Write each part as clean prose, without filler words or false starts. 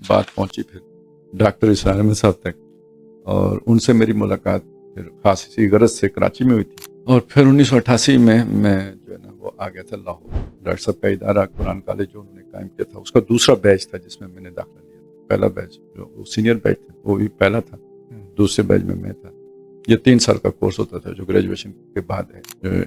بات پہنچی پھر ڈاکٹر اسرار احمد صاحب تک، اور ان سے میری ملاقات پھر خاص اسی غرض سے کراچی میں ہوئی تھی. اور پھر 1988 میں جو ہے نا وہ آ گیا تھا لاہور. ڈاکٹر صاحب کا ادارہ قرآن کالج جو انہوں نے قائم کیا تھا، اس کا دوسرا بیچ تھا جس میں نے داخلہ لیا تھا. پہلا بیچ جو وہ سینئر بیچ تھا وہ بھی پہلا تھا، دوسرے بیچ میں تھا. یہ 3 سال کا کورس ہوتا تھا جو گریجویشن کے بعد ہے.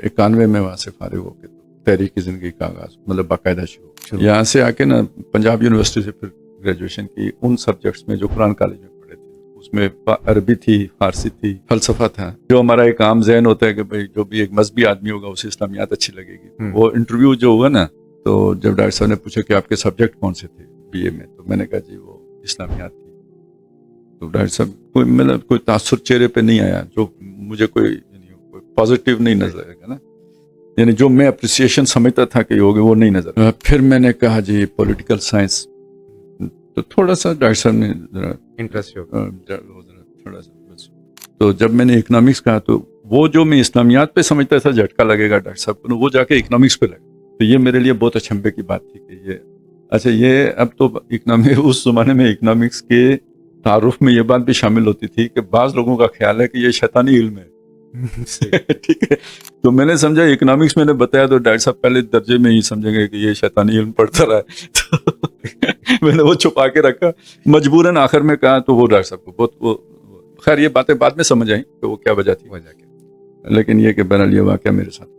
91 میں وہاں سے فارغ ہو کے تحریکی زندگی کا آغاز مطلب باقاعدہ شروع. یہاں سے آ کے نا پنجاب یونیورسٹی سے پھر گریجویشن کی ان سبجیکٹس میں جو قرآن کالج میں پڑھے تھے. اس میں عربی تھی، فارسی تھی، فلسفہ تھا. جو ہمارا ایک عام ذہن ہوتا ہے کہ بھائی جو بھی ایک مذہبی آدمی ہوگا اسے اسلامیات اچھی لگے گی. وہ انٹرویو جو ہوا نا، تو جب ڈاکٹر صاحب نے پوچھا کہ آپ کے سبجیکٹ کون سے تھے BA میں، تو میں نے کہا جی وہ اسلامیات تھی. تو ڈاکٹر صاحب کوئی تاثر چہرے پہ نہیں آیا، جو مجھے کوئی پازیٹیو نہیں نظر آئے گا نا، یعنی جو میں اپریسیشن سمجھتا تھا کہ ہوگی وہ نہیں نظر. پھر میں نے کہا جی پولیٹیکل سائنس، تو تھوڑا سا ڈاکٹر صاحب نے ذرا انٹرسٹ تھوڑا سا بس. تو جب میں نے اکنامکس کہا تو وہ جو میں اسلامیات پہ سمجھتا تھا جھٹکا لگے گا ڈاکٹر صاحب کو، وہ جا کے اکنامکس پہ لگا. تو یہ میرے لیے بہت اچھمبے کی بات تھی کہ یہ اچھا یہ اب تو اس زمانے میں اکنامکس کے تعارف میں یہ بات بھی شامل ہوتی تھی کہ بعض لوگوں کا خیال ہے کہ یہ شیطانی علم ہے. ٹھیک ہے، تو میں نے سمجھا اکنامکس میں نے بتایا تو ڈاکٹر صاحب پہلے درجے میں ہی سمجھیں گے کہ یہ شیطانی علم پڑھتا رہا ہے. تو میں نے وہ چھپا کے رکھا، مجبوراً آخر میں کہا تو وہ ڈاکٹر صاحب کو بہت خیر یہ باتیں بعد میں سمجھ آئیں کہ وہ کیا وجہ تھی. لیکن یہ کہ بہرحال یہ واقعہ میرے ساتھ